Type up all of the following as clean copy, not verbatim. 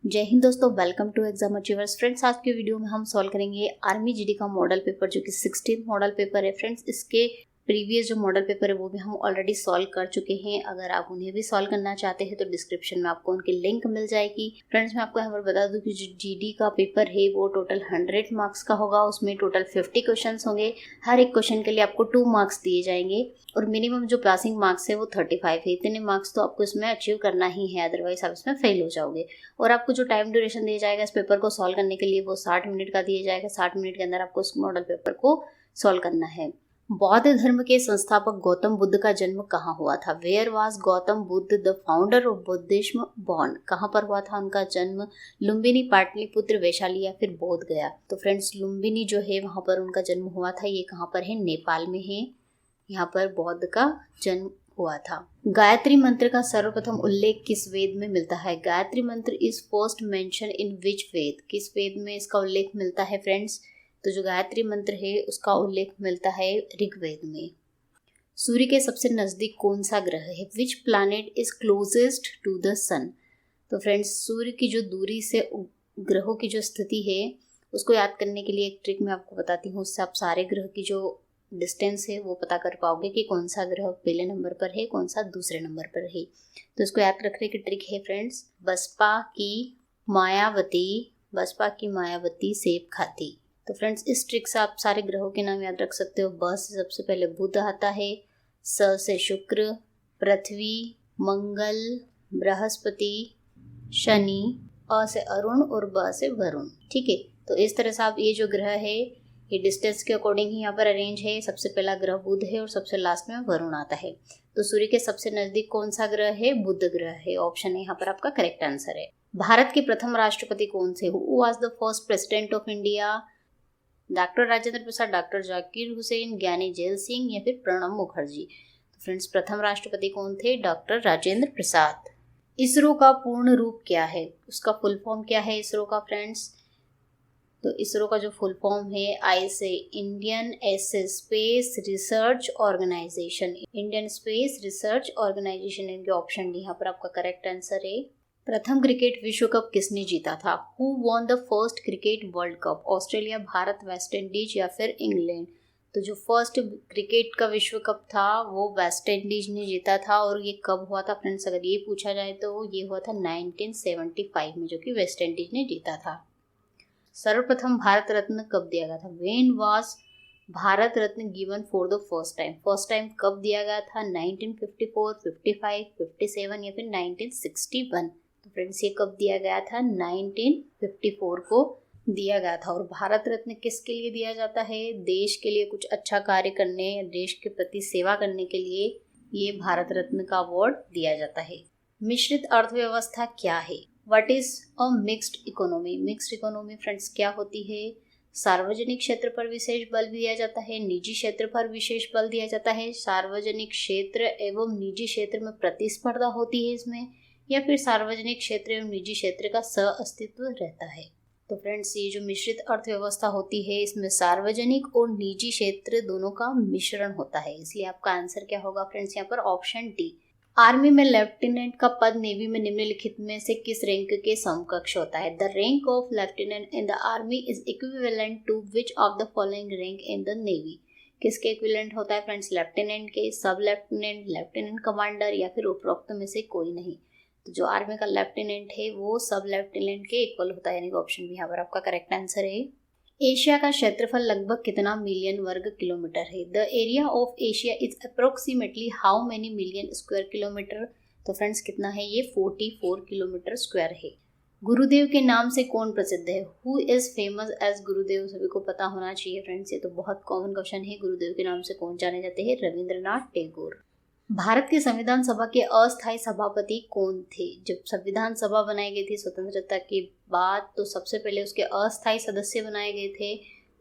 जय हिंद दोस्तों, welcome to exam achievers. Friends, आज के वीडियो में हम सॉल्व करेंगे आर्मी जीडी का मॉडल पेपर जो कि 16th मॉडल पेपर है। फ्रेंड्स, इसके प्रीवियस जो मॉडल पेपर है वो भी हम ऑलरेडी सॉल्व कर चुके हैं। अगर आप उन्हें भी सॉल्व करना चाहते हैं तो डिस्क्रिप्शन में आपको उनकी लिंक मिल जाएगी। फ्रेंड्स, मैं आपको यहाँ पर बता दूं कि जो जीडी का पेपर है वो टोटल 100 मार्क्स का होगा। उसमें टोटल 50 क्वेश्चन होंगे। हर एक क्वेश्चन के लिए आपको 2 मार्क्स दिए जाएंगे और मिनिमम जो पासिंग मार्क्स है वो 35 है। इतने मार्क्स तो आपको इसमें अचीव करना ही है, अदरवाइज आप इसमें फेल हो जाओगे। और आपको जो टाइम ड्यूरेशन दिया जाएगा इस पेपर को सॉल्व करने के लिए वो 60 मिनट का दिया जाएगा। 60 मिनट के अंदर आपको इस मॉडल पेपर को सॉल्व करना है। बौद्ध धर्म के संस्थापक गौतम बुद्ध का जन्म कहाँ हुआ था? Where was Gautam Buddha the founder of Buddhism born? कहाँ पर हुआ था उनका जन्म? लुम्बिनी, पाटलिपुत्र, वैशाली या फिर बोध गया? तो फ्रेंड्स, लुम्बिनी जो है वहाँ पर उनका जन्म हुआ था। ये कहाँ पर है? नेपाल में है। यहाँ पर बौद्ध का जन्म हुआ था। गायत्री मंत्र का सर्वप्रथम उल्लेख किस वेद में मिलता है? गायत्री मंत्र इज फर्स्ट मेंशन इन विच वेद? किस वेद में इसका उल्लेख मिलता है फ्रेंड्स? तो जो गायत्री मंत्र है उसका उल्लेख मिलता है ऋग्वेद में। सूर्य के सबसे नजदीक कौन सा ग्रह है? Which planet is closest to the sun? तो फ्रेंड्स, सूर्य की जो दूरी से ग्रहों की जो स्थिति है उसको याद करने के लिए एक ट्रिक मैं आपको बताती हूँ। उससे आप सारे ग्रह की जो डिस्टेंस है वो पता कर पाओगे कि कौन सा ग्रह पहले नंबर पर है, कौन सा दूसरे नंबर पर है। तो इसको याद रखने की ट्रिक है फ्रेंड्स, बसपा की मायावती सेब खाती। तो फ्रेंड्स, इस ट्रिक से आप सारे ग्रहों के नाम याद रख सकते हो। ब से सबसे पहले बुध आता है, स से शुक्र, पृथ्वी, मंगल, बृहस्पति, शनि, अ से अरुण और ब से वरुण। ठीक है, तो इस तरह से आप ये जो ग्रह है ये डिस्टेंस के अकॉर्डिंग ही यहाँ पर अरेंज है। सबसे पहला ग्रह बुध है और सबसे लास्ट में वरुण आता है। तो सूर्य के सबसे नजदीक कौन सा ग्रह है? बुध ग्रह है। ऑप्शन है यहाँ पर आपका करेक्ट आंसर है। भारत के प्रथम राष्ट्रपति कौन से? Who was the first president of India? Doctor Rajendra Prasad, doctor Zakir Hussain, ज्ञानी जैल सिंह या फिर प्रणब मुखर्जी? तो फ्रेंड्स, प्रथम राष्ट्रपति कौन थे? डॉक्टर राजेंद्र प्रसाद। इसरो का पूर्ण रूप क्या है? उसका फुल फॉर्म क्या है इसरो का फ्रेंड्स? तो इसरो का जो फुल फॉर्म है आई से Indian space research organisation. Indian space research organisation इनके ऑप्शन डी यहाँ पर आपका करेक्ट आंसर है। प्रथम क्रिकेट विश्व कप किसने जीता था? Who won the first cricket world cup? Australia, Bharat, West Indies या फिर इंग्लैंड? तो जो फर्स्ट क्रिकेट का विश्व कप था वो वेस्ट इंडीज ने जीता था। और ये कब हुआ था फ्रेंड्स? अगर ये पूछा जाए तो ये हुआ था 1975 में, जो कि वेस्ट इंडीज ने जीता था। सर्वप्रथम भारत रत्न कब दिया गया था? When was Bharat Ratna given for the first time? First time कब दिया गया था? 1954, 55, 57 या फिर 1961? तो फ्रेंड्स, ये कब दिया गया था? 1954 को दिया गया था। और भारत रत्न किसके लिए दिया जाता है? देश के लिए कुछ अच्छा कार्य करने, देश के प्रति सेवा करने के लिए ये भारत रत्न का अवार्ड दिया जाता है। मिश्रित अर्थव्यवस्था क्या है? What is a mixed economy? Mixed economy friends क्या होती है? सार्वजनिक क्षेत्र पर विशेष बल दिया जाता है, निजी क्षेत्र पर विशेष बल दिया जाता है, सार्वजनिक क्षेत्र एवं निजी क्षेत्र में प्रतिस्पर्धा होती है इसमें, या फिर सार्वजनिक क्षेत्र एवं निजी क्षेत्र का सह अस्तित्व रहता है। तो फ्रेंड्स, ये जो मिश्रित अर्थव्यवस्था होती है इसमें सार्वजनिक और निजी क्षेत्र दोनों का मिश्रण होता है। इसलिए आपका आंसर क्या होगा फ्रेंड्स? यहाँ पर ऑप्शन डी। आर्मी में लेफ्टिनेंट का पद नेवी में निम्नलिखित में से किस रैंक के समकक्ष होता है? The rank of lieutenant in the army is equivalent to which of the following rank in the navy? किसके इक्विवेलेंट होता है फ्रेंड्स? लेफ्टिनेंट के, सब लेफ्टिनेंट, लेफ्टिनेंट कमांडर या फिर उपरोक्त में से कोई नहीं। तो जो आर्मी का लेफ्टिनेंट है वो सब लेफ्टिनेंट के इक्वल होता है, यानी कि ऑप्शन भी यहाँ पर आपका करेक्ट आंसर है। एशिया का क्षेत्रफल लगभग कितना मिलियन वर्ग किलोमीटर है? The area of Asia is approximately how many million square kilometre? तो फ्रेंड्स, कितना है ये? 44 किलोमीटर स्क्वायर है। गुरुदेव के नाम से कौन प्रसिद्ध है? हु इज फेमस एज गुरुदेव? सभी को पता होना चाहिए फ्रेंड्स, ये तो बहुत कॉमन क्वेश्चन है। गुरुदेव के नाम से कौन जाने जाते हैं? रविंद्रनाथ टैगोर। भारत के संविधान सभा के अस्थायी सभापति कौन थे? जब संविधान सभा बनाई गई थी स्वतंत्रता के बाद तो सबसे पहले उसके अस्थायी सदस्य बनाए गए थे।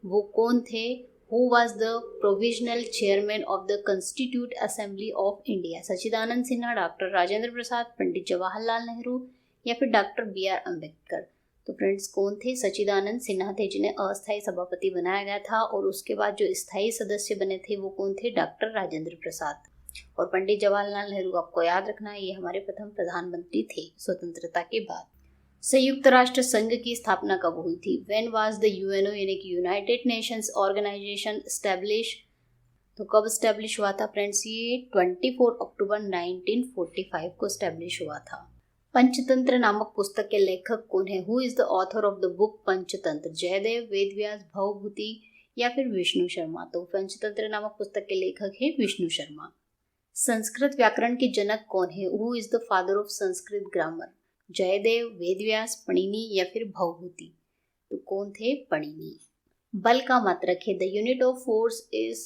वो कौन थे? Who was the provisional chairman of the constitute assembly of India? Sachchidanand Sinha, doctor Rajendra Prasad, Pandit Jawaharlal Nehru या फिर डॉक्टर BR अम्बेडकर? तो फ्रेंड्स, कौन थे? सच्चिदानंद सिन्हा थे, जिन्हें अस्थायी सभापति बनाया गया था। और उसके बाद जो स्थायी सदस्य बने थे वो कौन थे? डॉक्टर राजेंद्र प्रसाद। और पंडित जवाहरलाल नेहरू आपको याद रखना है, ये हमारे प्रथम प्रधानमंत्री थे स्वतंत्रता के बाद। संयुक्त राष्ट्र संघ की स्थापना कब हुई थी? व्हेन वाज द यूएनओ यानी कि यूनाइटेड नेशंस ऑर्गेनाइजेशन एस्टेब्लिश? तो कब एस्टेब्लिश हुआ था फ्रेंड्स? ये 24 अक्टूबर 1945 को एस्टेब्लिश हुआ था। पंचतंत्र नामक पुस्तक के लेखक कौन है? Who is the author of the book Panchatantra? Jaidev, Vedvyas, Bhavabhuti या फिर विष्णु शर्मा? तो पंचतंत्र नामक पुस्तक के लेखक है विष्णु शर्मा। संस्कृत व्याकरण के जनक कौन है? Who is the father of Sanskrit grammar? Jayadev, Vedvyas, Panini या फिर भवभूति? तो कौन थे? पणिनि। बल का मात्रक है, the unit of force is?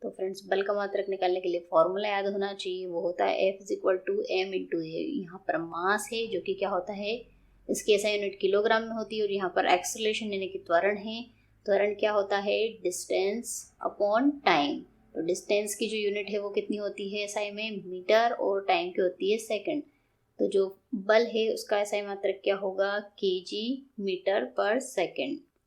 तो फ्रेंड्स बल का मात्रक निकालने के लिए फॉर्मूला याद होना चाहिए, वो होता है F = m/a। यहाँ पर मास है जो कि क्या होता है, इसकी ऐसा यूनिट किलोग्राम में होती है, और यहाँ पर एक्सेलरेशन यानी कि त्वरण है। त्वरण क्या होता है? Distance upon time. तो डिस्टेंस की जो यूनिट है वो कितनी होती है एसआई में? मीटर, और टाइम की होती है सेकंड। तो जो बल है उसका एसआई मात्रक क्या होगा? kg/m/s।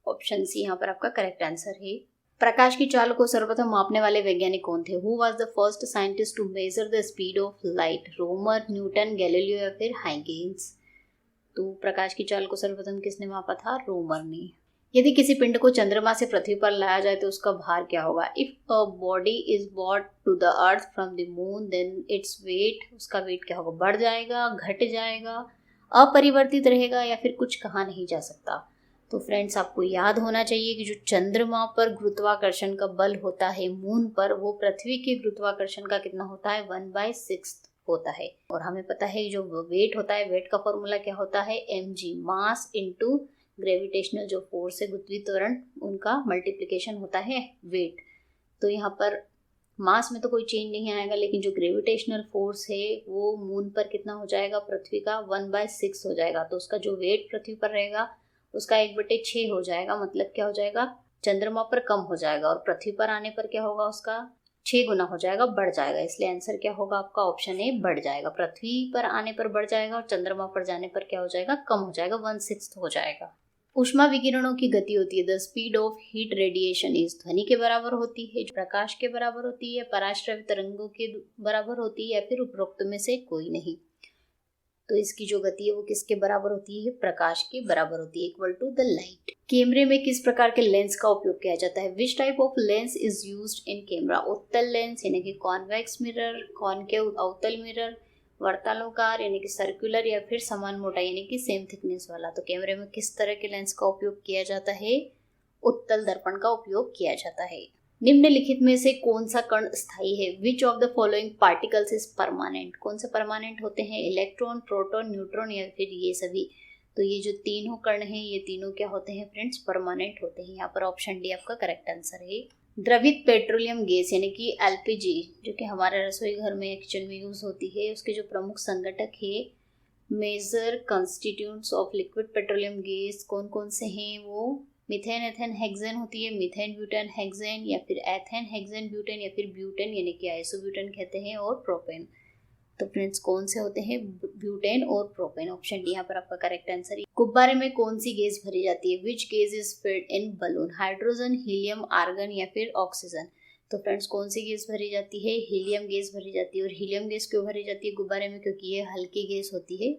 ऑप्शन सी यहाँ पर आपका करेक्ट आंसर है। प्रकाश की चाल को सर्वप्रथम मापने वाले वैज्ञानिक कौन थे? Who was the first scientist to measure the speed of light? Romer, Newton, Galileo या फिर हाइगेंस? तो प्रकाश की चाल को सर्वप्रथम किसने मापा था? रोमर ने। यदि किसी पिंड को चंद्रमा से पृथ्वी पर लाया जाए तो उसका भार क्या होगा? If a body is bought to the earth from the moon then its weight, उसका वेट क्या होगा? बढ़ जाएगा, घट जाएगा, अपरिवर्तित रहेगा या फिर कुछ कहा नहीं जा सकता? तो फ्रेंड्स आपको याद होना चाहिए कि जो चंद्रमा पर गुरुत्वाकर्षण का बल होता है मून पर, वो पृथ्वी के गुरुत्वाकर्षण का कितना होता है? 1/6 होता है। और हमें पता है जो वेट होता है, वेट का फॉर्मूला क्या होता है? mg, मास इंटू ग्रेविटेशनल जो फोर्स है, गुरुत्वीय त्वरण, उनका मल्टीप्लिकेशन होता है वेट। तो यहाँ पर मास में तो कोई चेंज नहीं आएगा, लेकिन जो ग्रेविटेशनल फोर्स है वो मून पर कितना हो जाएगा? पृथ्वी का 1/6 हो जाएगा। तो उसका जो वेट पृथ्वी पर रहेगा उसका 1/6 हो जाएगा। मतलब क्या हो जाएगा? चंद्रमा पर कम हो जाएगा, और पृथ्वी पर आने पर क्या होगा? उसका 6 गुना हो जाएगा, बढ़ जाएगा। इसलिए आंसर क्या होगा आपका? ऑप्शन ए, बढ़ जाएगा। पृथ्वी पर आने पर बढ़ जाएगा और चंद्रमा पर जाने पर क्या हो जाएगा? कम हो जाएगा, 1/6 हो जाएगा। ऊष्मा विकिरणों की गति होती है, the speed of heat radiation is, ध्वनि के बराबर होती है, प्रकाश के बराबर होती है, पराश्रव्य तरंगों के बराबर होती है, या फिर उपरोक्त में से कोई नहीं? तो इसकी जो गति है वो किसके बराबर होती है? प्रकाश के बराबर होती है, इक्वल टू द लाइट। कैमरे में किस प्रकार के लेंस का उपयोग किया जाता है? Which type of lens is used in camera? उत्तल लेंस यानी कि कॉन्वेक्स मिरर, कॉनकेव अवतल मिरर, वर्तालोकार यानी कि सर्कुलर, या फिर समान मोटाई यानी कि सेम थिकनेस वाला? तो कैमरे में किस तरह के लेंस का उपयोग किया जाता है? उत्तल दर्पण का उपयोग किया जाता है। निम्नलिखित में से कौन सा कण स्थायी है? विच of the following particles is permanent? कौन से परमानेंट होते हैं? इलेक्ट्रॉन, प्रोटॉन, न्यूट्रॉन या फिर ये सभी? तो ये जो तीनों कण हैं ये तीनों क्या होते हैं फ्रेंड्स? परमानेंट होते हैं। यहाँ पर ऑप्शन डी आपका करेक्ट आंसर है। द्रवित पेट्रोलियम गैस यानी कि एलपीजी, जो कि हमारे रसोई घर में किचन में यूज होती है, उसके जो प्रमुख संघटक है, major constituents of liquid petroleum gas कौन कौन से हैं? वो मीथेन, एथेन, हेक्सेन होती है, मीथेन, ब्यूटेन, हेक्सेन, या फिर एथेन, हेक्सेन, ब्यूटेन, या फिर ब्यूटेन यानी कि आइसोब्यूटेन कहते हैं, और प्रोपेन। तो फ्रेंड्स कौन से होते हैं? ब्यूटेन और प्रोपेन। ऑप्शन डी यहाँ पर आपका करेक्ट आंसर है। गुब्बारे में कौन सी गैस भरी जाती है? Which gas is filled in balloon? Hydrogen, helium, argon या फिर ऑक्सीजन? तो फ्रेंड्स कौन सी गैस भरी जाती है? हीलियम गैस भरी जाती है। और हीलियम गैस क्यों भरी जाती है गुब्बारे में? क्योंकि ये हल्की गैस होती है।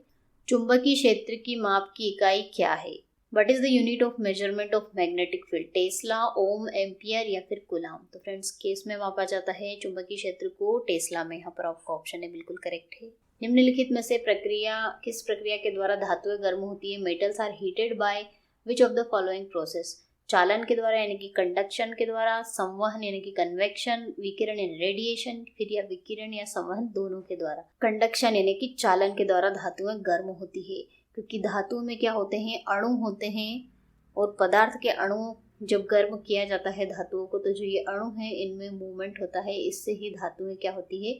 चुंबकीय क्षेत्र की माप की इकाई क्या है? What is the unit of measurement of magnetic field? Tesla, ohm, ampere या फिर कूलाम? तो फ्रेंड्स केस में मापा जाता है चुंबकीय क्षेत्र को टेस्ला में। यहाँ पर आपका ऑप्शन है बिल्कुल करेक्ट है। निम्नलिखित में से किस प्रक्रिया के द्वारा धातुएं गर्म होती है? Metals are heated by which of the following process? चालन के द्वारा यानी कि कंडक्शन के द्वारा, संवहन यानी कि कन्वेक्शन, विकिरण यानी रेडिएशन, फिर या विकिरण या संवहन दोनों के द्वारा। कंडक्शन यानी कि चालन के द्वारा धातुएं गर्म होती है, क्योंकि धातुओं में क्या होते हैं? अणु होते हैं, और पदार्थ के अणु जब गर्म किया जाता है धातुओं को, तो जो ये अणु हैं इनमें मूवमेंट होता है, इससे ही धातुएं क्या होती है?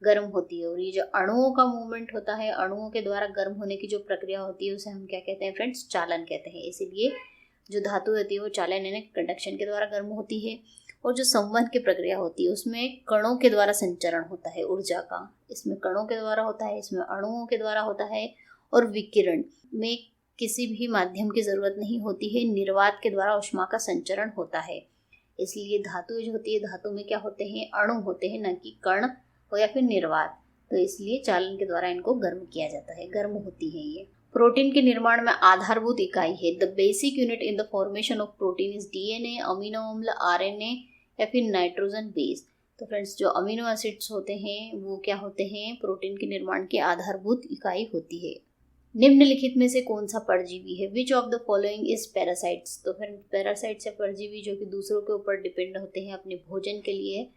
गर्म होती है। और ये जो अणुओं का मूवमेंट होता है, अणुओं के द्वारा गर्म होने की जो प्रक्रिया होती है उसे हम क्या कहते हैं फ्रेंड्स? चालन कहते हैं। इसीलिए जो धातु होती है वो चालन यानी कंडक्शन के द्वारा गर्म होती है। और जो संवहन की प्रक्रिया होती है उसमें कणों के द्वारा संचरण होता है ऊर्जा का, इसमें कणों के द्वारा होता है, इसमें अणुओं के द्वारा होता है। और विकिरण में किसी भी माध्यम की जरूरत नहीं होती है, निर्वात के द्वारा ऊष्मा का संचरण होता है। इसलिए धातु जो होती है, धातु में क्या होते हैं? अणु होते हैं, न कि कण हो या फिर निर्वात। तो इसलिए चालन के द्वारा इनको गर्म किया जाता है, गर्म होती है ये। प्रोटीन के निर्माण में आधारभूत इकाई है। The basic unit in the formation of protein is DNA, amino अम्ल, आरएनए या फिर नाइट्रोजन बेस। तो फ्रेंड्स जो अमीनो एसिड्स होते हैं वो क्या होते हैं, प्रोटीन के निर्माण की आधारभूत इकाई होती है। निम्नलिखित में से कौन सा परजीवी है? विच of the following is parasites. तो फिर पैरासाइट्स या परजीवी जो कि दूसरों के ऊपर डिपेंड होते हैं अपने भोजन के लिए,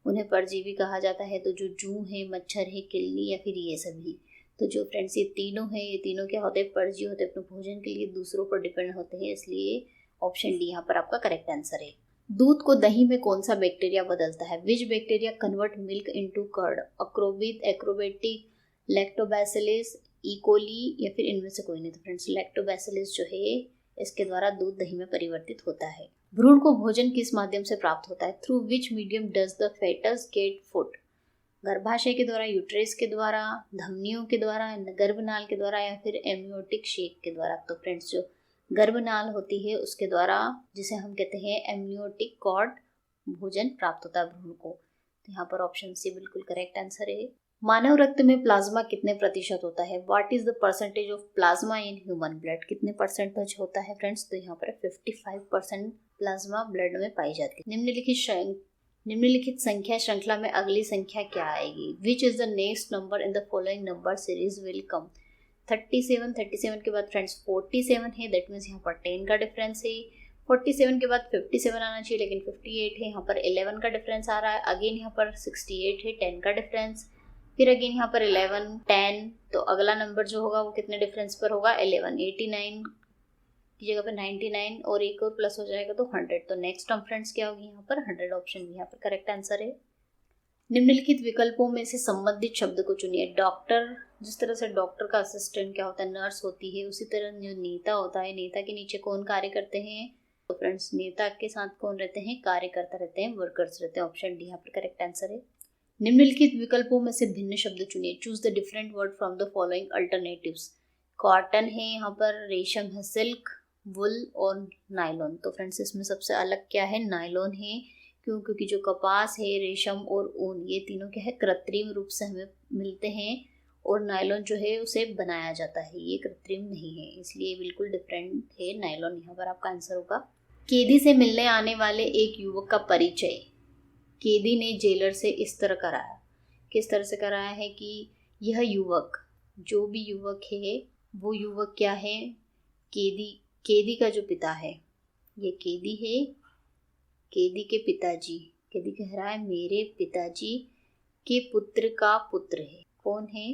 उन्हें परजीवी कहा जाता है। तो जो जूं है, मच्छर है, किल्ली या फिर ये सभी। तो जो फ्रेंड्स ये तीनों है, ये तीनों क्या होते हैं, परजीवी होते हैं, अपने भोजन के लिए दूसरों पर डिपेंड होते हैं, इसलिए ऑप्शन डी यहाँ पर आपका करेक्ट आंसर है। दूध को दही में कौन सा बैक्टीरिया बदलता है? Which bacteria convert milk into curd? Aerobic, एक्रोबैक्टिक, लैक्टोबैसिलस, इकोली या फिर इनमें से कोई नहीं। तो फ्रेंड्स लैक्टोबैसिलस जो है इसके द्वारा दूध दही में परिवर्तित होता है। भ्रूण को भोजन किस माध्यम से प्राप्त होता है? Through which medium does the foetus get food? गर्भाशय के द्वारा, यूट्रेस के द्वारा, धमनियों के द्वारा, गर्भनाल के द्वारा या फिर एमनियोटिक शेक के द्वारा। तो फ्रेंड्स जो गर्भनाल होती है उसके द्वारा, जिसे हम कहते हैं एमनियोटिक कॉर्ड, भोजन प्राप्त होता है भ्रूण को। तो यहाँ पर ऑप्शन सी बिल्कुल करेक्ट आंसर है। मानव रक्त में प्लाज्मा कितने प्रतिशत होता है? What is the percentage of plasma in human blood? कितने परसेंटेज होता है फ्रेंड्स? तो यहाँ पर 55% प्लाज्मा ब्लड में पाई जाती है। निम्नलिखित संख्या श्रृंखला में अगली संख्या क्या आएगी? Which is the next number in the following number series will come? 37 के बाद फ्रेंड्स 47 है, दैट मीन्स यहाँ पर 10 का डिफरेंस है। 47 के बाद 57 आना चाहिए, लेकिन 58 है, यहाँ पर 11 का डिफरेंस आ रहा है। अगेन यहाँ पर 68 है, 10 का डिफरेंस, फिर अगेन यहाँ पर 11, 10, तो अगला नंबर जो होगा वो कितने डिफरेंस पर होगा? 11। 89 की जगह पर 99 और एक और प्लस हो जाएगा तो 100। तो नेक्स्ट टर्म फ्रेंड्स क्या होगी यहाँ पर? 100 ऑप्शन भी यहाँ पर करेक्ट आंसर है। निम्नलिखित विकल्पों में से संबंधित शब्द को चुनिए। डॉक्टर, जिस तरह से डॉक्टर का असिस्टेंट क्या होता है, नर्स होती है, उसी तरह जो नेता होता है, नेता के नीचे कौन कार्य करते हैं? तो फ्रेंड्स नेता के साथ कौन रहते हैं? कार्यकर्ता रहते हैं, वर्कर्स रहते हैं। ऑप्शन डी यहाँ पर करेक्ट आंसर है। निम्नलिखित विकल्पों में से भिन्न शब्द चुनिए। Choose the different word from the following alternatives. Cotton है यहाँ पर, रेशम है, सिल्क, वुल और नायलॉन। तो फ्रेंड्स इसमें सबसे अलग क्या है? नायलॉन है। क्यों? क्योंकि जो कपास है, रेशम और ऊन, ये तीनों क्या है? कृत्रिम रूप से हमें मिलते हैं, और नायलॉन जो है उसे बनाया जाता है, ये कृत्रिम नहीं है, इसलिए बिल्कुल डिफरेंट है नायलॉन। यहाँ पर आपका आंसर होगा। कैदी से मिलने आने वाले एक युवक का परिचय कैदी ने जेलर से इस तरह कराया। किस तरह से कराया है कि यह युवक, जो भी युवक है वो युवक क्या है? कैदी का जो पिता है, ये कैदी है, कैदी के पिताजी, कैदी कह रहा है मेरे पिताजी के पुत्र का पुत्र है। कौन है?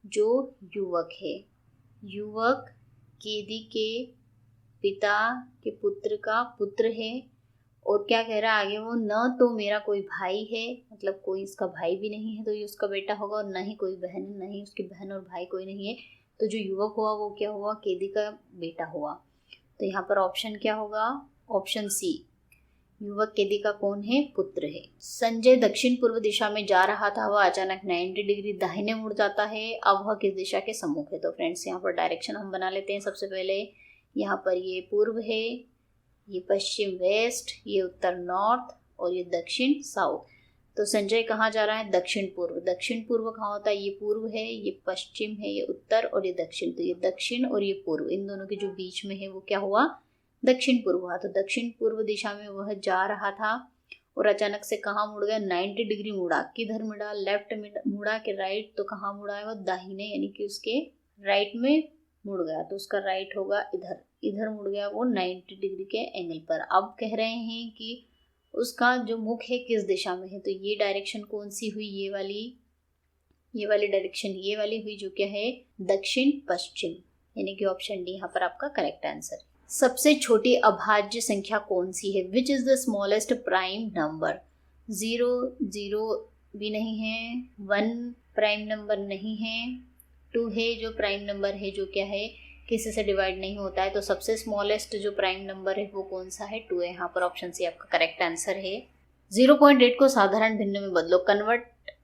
जो युवक है, युवक कैदी के पिता के पुत्र का पुत्र है। और क्या कह रहा है आगे वो? न तो मेरा कोई भाई है, मतलब कोई इसका भाई भी नहीं है तो ये उसका बेटा होगा, और न ही कोई बहन, न ही उसकी बहन और भाई कोई नहीं है। तो जो युवक हुआ वो क्या हुआ? कैदी का बेटा हुआ। तो यहाँ पर ऑप्शन क्या होगा? ऑप्शन सी, युवक कैदी का कौन है? पुत्र है। संजय दक्षिण पूर्व दिशा में जा रहा था, वह अचानक 90 डिग्री दाहिने मुड़ जाता है, अब वह किस दिशा के सम्मुख है? तो फ्रेंड्स यहाँ पर डायरेक्शन हम बना लेते हैं। सबसे पहले यहाँ पर ये पूर्व है, ये पश्चिम वेस्ट, ये उत्तर नॉर्थ और ये दक्षिण साउथ। तो संजय कहाँ जा रहा है? दक्षिण पूर्व। दक्षिण पूर्व कहाँ होता है? ये पूर्व है, ये पश्चिम है, ये उत्तर और ये दक्षिण। तो ये दक्षिण और ये पूर्व, इन दोनों के जो बीच में है वो क्या हुआ? दक्षिण पूर्व हुआ। तो दक्षिण पूर्व दिशा में वह जा रहा था और अचानक से कहाँ मुड़ गया? 90 डिग्री मुड़ा। किधर मुड़ा? लेफ्ट मुड़ा के राइट। तो कहाँ मुड़ा है वो? दाहिने, यानी कि उसके राइट में मुड़ गया। तो उसका राइट होगा इधर, इधर मुड़ गया वो 90 डिग्री के एंगल पर। अब कह रहे हैं कि उसका जो मुख है किस दिशा में है? तो ये डायरेक्शन कौन सी हुई? ये वाली डायरेक्शन ये वाली हुई, जो क्या है? दक्षिण पश्चिम, यानी कि ऑप्शन डी यहाँ पर आपका करेक्ट आंसर। सबसे छोटी अभाज्य संख्या कौन सी है? Which is the smallest prime number? 0 भी नहीं है, 1 प्राइम नंबर नहीं है, 2 है जो प्राइम नंबर है, जो क्या है? किसी से डिवाइड नहीं होता है। तो सबसे स्मॉलेस्ट जो प्राइम नंबर है वो कौन सा है? 2 है। यहाँ पर ऑप्शन सी आपका करेक्ट आंसर है। 0.8 को साधारण भिन्न में बदलो। Convert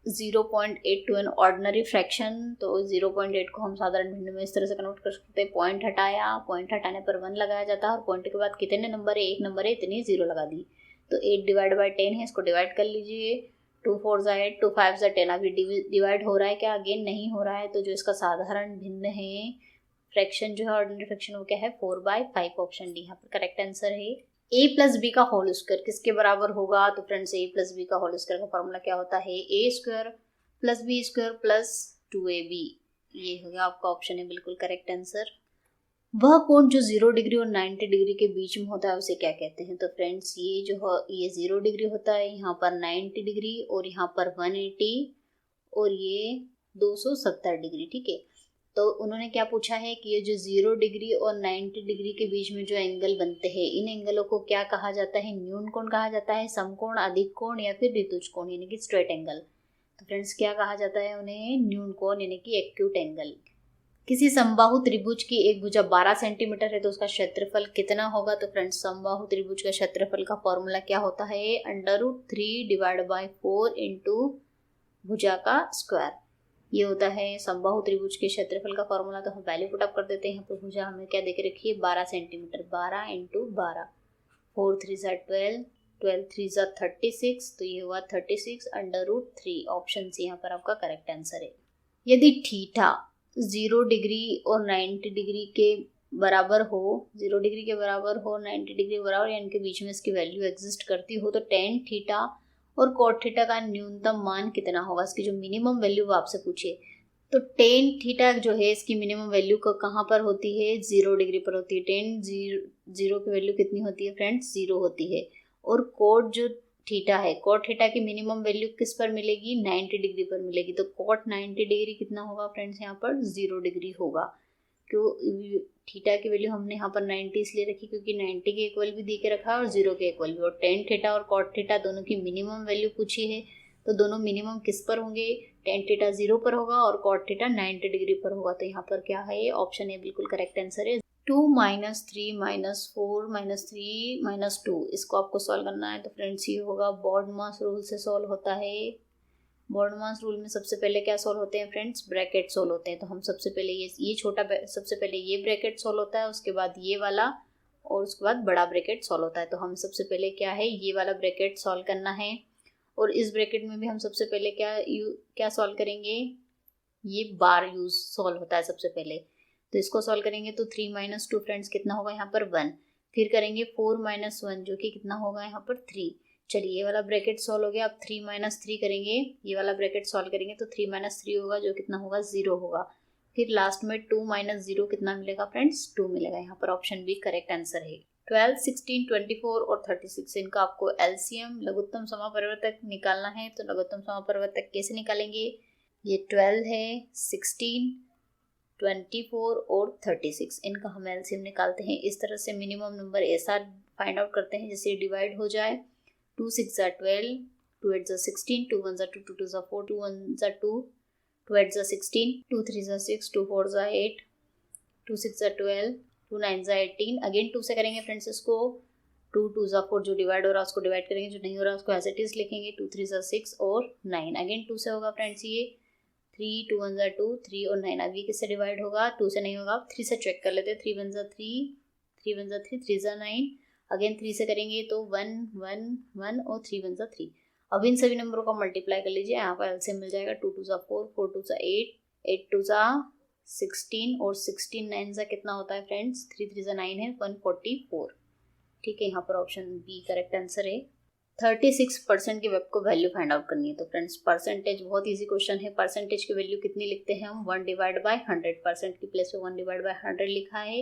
0.8 to an ordinary fraction. तो 0.8 को हम साधारण भिन्न में इस तरह से कन्वर्ट कर सकते हैं। पॉइंट हटाया, पॉइंट हटाने पर 1 लगाया जाता है, और पॉइंट के बाद कितने नंबर है? 1 नंबर है, इतनी 0 लगा दी। तो 8 डिवाइड बाई 10 है, इसको डिवाइड कर लीजिए। 2 4 8, 2 5 10। अभी डिवाइड हो रहा है क्या? अगेन नहीं हो रहा है। तो जो इसका साधारण भिन्न है फ्रैक्शन जो है ऑर्डिनरी फ्रैक्शन वो क्या है 4/5 ऑप्शन डी यहाँ पर करेक्ट आंसर है। a प्लस बी का होल स्क्वायर किसके बराबर होगा? तो फ्रेंड्स a प्लस बी का होल स्क्वायर का फॉर्मूला क्या होता है? a square plus B square plus 2ab। ये हो गया आपका ऑप्शन है बिल्कुल करेक्ट आंसर। वह कोण जो 0 डिग्री और 90 डिग्री के बीच में होता है उसे क्या कहते हैं? तो फ्रेंड्स ये जो है ये 0 डिग्री होता है, यहाँ पर 90 डिग्री और यहाँ पर 180 और ये 270 डिग्री। ठीक है, तो उन्होंने क्या पूछा है कि ये जो 0 डिग्री और 90 डिग्री के बीच में जो एंगल बनते हैं इन एंगलों को क्या कहा जाता है? न्यून कोण कहा जाता है, समकोण, अधिक कोण या फिर ऋतुज कोण यानी कि स्ट्रेट एंगल। तो फ्रेंड्स क्या कहा जाता है उन्हें? न्यून कोण यानी कि एक्यूट एंगल। किसी समबाहु त्रिभुज की एक भुजा 12 सेंटीमीटर है तो उसका क्षेत्रफल कितना होगा? तो फ्रेंड्स समबाहु त्रिभुज का क्षेत्रफल का फॉर्मूला क्या होता है? √3/4 इंटू भुजा का स्क्वायर। ये होता है समबाहु त्रिभुज के क्षेत्रफल का फॉर्मूला। तो हम वैल्यू पुट अप कर देते हैं। यहाँ पर भुजा हमें क्या देके रखी है? 12 सेंटीमीटर। 12 इंटू 12, 4 3 12, 12 3 36, तो ये हुआ 36 √3। ऑप्शन सी यहाँ पर आपका करेक्ट आंसर है। यदि थीटा 0 डिग्री और 90 डिग्री के बराबर हो, 0 डिग्री के बराबर हो, 90 डिग्री के बराबर या इनके बीच में इसकी वैल्यू एग्जिस्ट करती हो तो टेन थीटा और कॉट थीटा का न्यूनतम मान कितना होगा? इसकी जो मिनिमम वैल्यू वो आपसे पूछे तो टेन थीटा जो है इसकी मिनिमम वैल्यू कहाँ पर होती है? 0 डिग्री पर होती है। टेन जीरो की वैल्यू कितनी होती है फ्रेंड्स? 0 होती है। और कॉट जो थीटा है, कॉट थीटा की मिनिमम वैल्यू किस पर मिलेगी? 90 डिग्री पर मिलेगी। तो कॉट 90 डिग्री कितना होगा फ्रेंड्स? यहाँ पर 0 डिग्री होगा। क्यों थीटा की वैल्यू हमने यहाँ पर 90 इसलिए रखी क्योंकि 90 के इक्वल भी दे के रखा है और 0 के इक्वल भी। और टेन थीटा और कॉट थीटा दोनों की मिनिमम वैल्यू पूछी है तो दोनों मिनिमम किस पर होंगे? टेन थीटा 0 पर होगा और कॉट थीटा 90 डिग्री पर होगा। तो यहाँ पर क्या है? ऑप्शन ए बिल्कुल करेक्ट आंसर है। 2 - 3 - 4 - 3 - 2 इसको आपको सॉल्व करना है। तो फ्रेंड्स ये होगा बॉडमास रूल से सॉल्व होता है। बॉडमास रूल में सबसे पहले क्या सॉल्व होते हैं फ्रेंड्स? ब्रैकेट सॉल्व होते हैं। तो हम सबसे पहले ये छोटा सबसे पहले ये ब्रैकेट सॉल्व होता है, उसके बाद ये वाला और उसके बाद बड़ा ब्रैकेट सॉल्व होता है। तो हम सबसे पहले क्या है ये वाला ब्रैकेट सॉल्व करना है और इस ब्रैकेट में भी हम सबसे पहले क्या सॉल्व करेंगे? ये बार यूज सॉल्व होता है सबसे पहले। तो इसको सॉल्व करेंगे तो 3 - 2 फ्रेंड्स कितना होगा यहाँ पर? 1। फिर करेंगे 4 - 1 जो कि कितना होगा यहाँ पर? 3। चलिए ये वाला ब्रैकेट सॉल्व हो गया। अब 3 - 3 करेंगे, ये वाला ब्रैकेट सॉल्व करेंगे तो 3 - 3 होगा जो कितना होगा? 0 होगा। फिर लास्ट में 2 - 0 कितना मिलेगा फ्रेंड्स? 2 मिलेगा। यहाँ पर ऑप्शन बी करेक्ट आंसर है। 12, 16, 24 और 36 इनका आपको एलसीएम लघुत्तम समापरिवर्तक निकालना है। तो लघुत्तम समापरिवर्तक कैसे निकालेंगे? ये 12 है, 16, 24 और 36 इनका हम एलसीएम निकालते हैं। इस तरह से मिनिमम नंबर ऐसा फाइंड आउट करते हैं जिससे डिवाइड हो जाए। 2 6 12, 2 8 16, 2 1 2, 2 2 4, 2 1 2, 2 8 16, 2 3 6, 2 4 8, 2 6 12, 2 9 18। अगेन 2 से करेंगे फ्रेंड्स इसको। 2 2 4 जो डिवाइड हो रहा है उसको डिवाइड करेंगे, जो नहीं हो रहा है उसको एज इट इज लिखेंगे। 2 3 6 और 9। अगेन 2 से होगा फ्रेंड्स ये 3, 2 1 2, 3 और 9। अब ये किससे डिवाइड होगा? 2 से नहीं होगा। 3 से चेक कर लेते हैं। 3 1 3, 3 1 3, 3 9। अगेन 3 से करेंगे तो 1 1 1 और 3 1 3। अब इन सभी नंबरों को मल्टीप्लाई कर लीजिए। यहाँ पर एलसीएम मिल जाएगा। 2 2 4, 4 2 8, 8 2 16 और 16 9 कितना होता है फ्रेंड्स? 3 3 9 है, 144। ठीक है, यहाँ पर ऑप्शन बी करेक्ट आंसर है। 36% की वेब को वैल्यू फाइंड आउट करनी है। तो फ्रेंड्स परसेंटेज बहुत इजी क्वेश्चन है। परसेंटेज की वैल्यू कितनी लिखते हैं हम? 1/100। की प्लेस पे 1/100 लिखा है।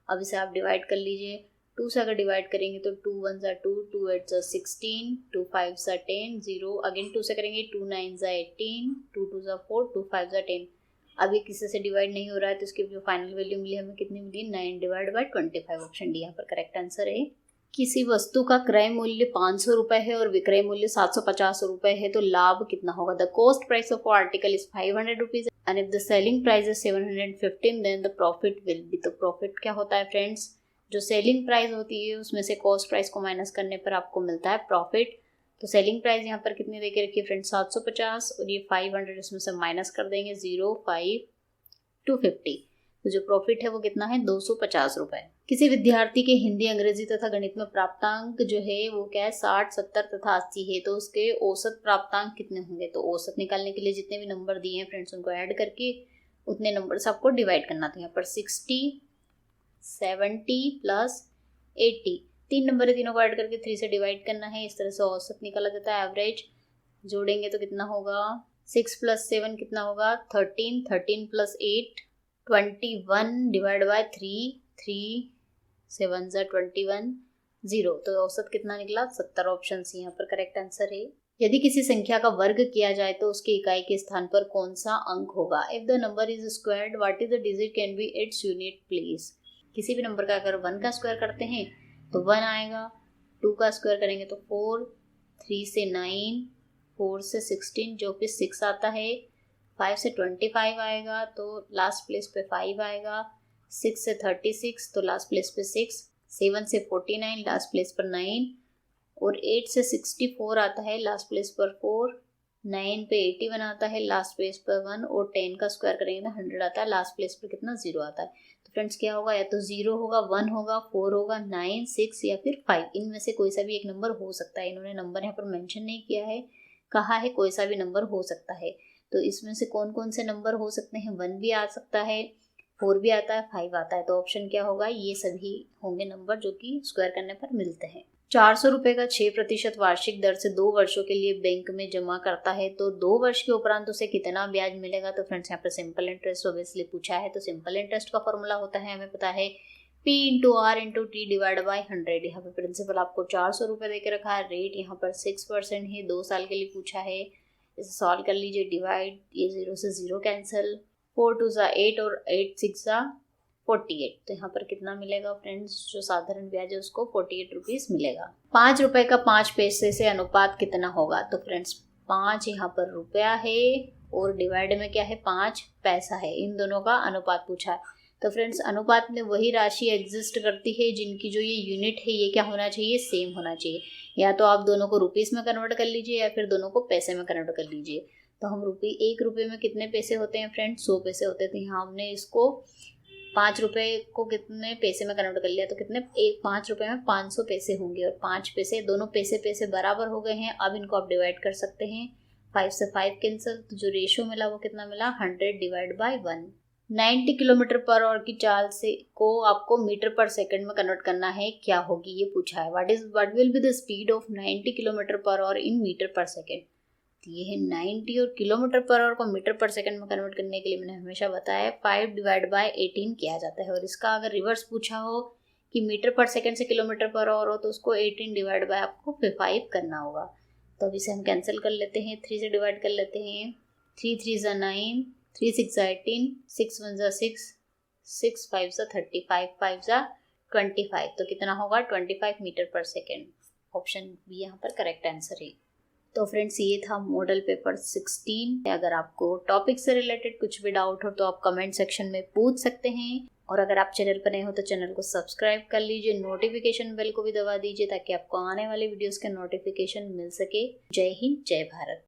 अब इसे आप डिवाइड कर लीजिए। 2 से अगर डिवाइड करेंगे तो 2 1 2, 2 8 16, 2 5 10, 0। अगेन 2 से करेंगे 2 9 18, 2 2 4, 2 5 10। अभी किसी से डिवाइड नहीं हो रहा है तो इसकी जो फाइनल वैल्यू मिली हमें कितनी मिली? 9/25। ऑप्शन डी यहाँ पर करेक्ट आंसर है। किसी वस्तु का क्रय मूल्य 500 रुपए है और विक्रय मूल्य 750 रुपए है तो लाभ कितना होगा? The cost price of article is 500 rupees and if the selling price is 715 then the profit will be. तो प्रॉफिट क्या होता है फ्रेंड्स? जो सेलिंग प्राइस होती है उसमें से कॉस्ट प्राइस को माइनस करने पर आपको मिलता है प्रॉफिट। तो सेलिंग प्राइस यहाँ पर कितनी देके रखी है फ्रेंड्स? 750 और ये 500 इसमें से माइनस कर देंगे 0 5 250। तो जो प्रॉफिट है वो कितना है? 250 रुपए। किसी विद्यार्थी के हिंदी, अंग्रेजी तथा गणित में प्राप्तांक जो है वो क्या है? 60 70 तथा 80 है। तो उसके औसत प्राप्तांक कितने होंगे? तो औसत निकालने के लिए जितने भी नंबर दिए हैं फ्रेंड्स उनको ऐड करके उतने नंबर से आपको डिवाइड करना था। यहाँ पर 60, 70 प्लस 80, 3 नंबर है, तीनों को ऐड करके 3 से डिवाइड करना है। इस तरह से औसत निकाला जाता है, एवरेज। जोड़ेंगे तो कितना होगा, 6 प्लस 7 कितना होगा 13, 13 प्लस 8 21 डिवाइड बाय 3, 3 7 21 0। तो औसत कितना निकला 70। ऑप्शन सी यहाँ पर करेक्ट आंसर है। यदि किसी संख्या का वर्ग किया जाए तो उसके इकाई के स्थान पर कौन सा अंक होगा। If the number is squared what is the digit can be its unit place. किसी भी नंबर का अगर 1 का स्क्वायर करते हैं तो 1 आएगा, 2 का स्क्वायर करेंगे तो 4, 3 से 9, 4 से 16 जो कि 6 आता है, 5 से 25 आएगा तो लास्ट प्लेस पे 5 आएगा, 6 से 36 तो लास्ट प्लेस पे 6, 7 से 49 लास्ट प्लेस पर 9 और 8 से 64 आता है लास्ट प्लेस पर 4, 9 पे 81 आता है लास्ट प्लेस पर 1 और 10 का स्क्वायर करेंगे तो 100 आता है, लास्ट प्लेस पर कितना 0 आता है। तो फ्रेंड्स क्या होगा, या तो 0 होगा, 1 होगा, 4 होगा, 9, 6 या फिर 5। इनमें से कोई सा भी एक नंबर हो सकता है। इन्होंने नंबर यहाँ पर मेंशन नहीं किया है, कहा है कोई सा भी नंबर हो सकता है। तो इसमें से कौन कौन से नंबर हो सकते हैं, 1 भी आ सकता है, 4 भी आता है, 5 आता है। तो ऑप्शन क्या होगा, ये सभी होंगे नंबर जो कि स्क्वायर करने पर मिलते हैं। 400 रुपये का 6% वार्षिक दर से 2 वर्षों के लिए बैंक में जमा करता है तो 2 वर्ष के उपरांत उसे कितना ब्याज मिलेगा। तो फ्रेंड्स यहाँ पर सिंपल इंटरेस्ट ऑब्वियसली पूछा है, तो सिंपल इंटरेस्ट का फॉर्मूला होता है, हमें पता है P into R into T divide by 100। यहाँ पे प्रिंसिपल आपको 400 रुपये दे के रखा है, रेट यहाँ पर 6% है, 2 साल के लिए पूछा है। इसे सॉल्व कर लीजिए, डिवाइड, ये 0 से 0 कैंसिल, 4 2 ज़ा 8 और 8 6 ज़ा 48। तो यहाँ पर कितना मिलेगा फ्रेंड्स, जो साधारण ब्याज है उसको 48 रुपीज़ मिलेगा। 5 रुपए का 5 पैसे से अनुपात कितना होगा। तो फ्रेंड्स 5 यहाँ पर रुपया है और डिवाइड में क्या है 5 पैसा है, इन दोनों का अनुपात पूछा है। तो फ्रेंड्स अनुपात में वही राशि एग्जिस्ट करती है जिनकी जो ये यूनिट है ये क्या होना चाहिए, सेम होना चाहिए। या तो आप दोनों को रुपीज़ में कन्वर्ट कर लीजिए या फिर दोनों को पैसे में कन्वर्ट कर लीजिए। तो हम 1 रुपये में कितने पैसे होते हैं फ्रेंड्स, 100 पैसे होते थे। यहाँ हमने इसको 5 रुपये को कितने पैसे में कन्वर्ट कर लिया तो कितने, 5 रुपये में 500 पैसे होंगे और 5 पैसे, दोनों पैसे बराबर हो गए हैं। अब इनको आप डिवाइड कर सकते हैं, 5 से 5 कैंसिल, तो जो रेशियो मिला वो कितना मिला 100 divide by 1। 90 kilometre per our की चाल से को आपको मीटर पर सेकंड में कन्वर्ट करना है, क्या होगी ये पूछा है। What will be the speed of 90 kilometre per hour in metre per second. ये है 90 और किलोमीटर पर आवर को मीटर पर सेकंड में कन्वर्ट करने के लिए मैंने हमेशा बताया 5 डिवाइड बाय 18 किया जाता है। और इसका अगर रिवर्स पूछा हो कि मीटर पर सेकंड से किलोमीटर पर आवर हो तो उसको 18 डिवाइड बाय आपको 5 करना होगा। तो अब इसे हम कैंसिल कर लेते हैं, 3 से डिवाइड कर लेते हैं, 3 3 ज़ा 9, 3 6 ज़ा 18, 6 1 ज़ा 6, 6 5 ज़ा 30, 5 5 ज़ा 25। तो कितना होगा 25 मीटर पर सेकेंड। ऑप्शन बी यहाँ पर करेक्ट आंसर है। तो फ्रेंड्स ये था मॉडल पेपर 16। अगर आपको टॉपिक से रिलेटेड कुछ भी डाउट हो तो आप कमेंट सेक्शन में पूछ सकते हैं। और अगर आप चैनल पर नए हो तो चैनल को सब्सक्राइब कर लीजिए, नोटिफिकेशन बेल को भी दबा दीजिए ताकि आपको आने वाले वीडियोस के नोटिफिकेशन मिल सके। जय हिंद, जय भारत।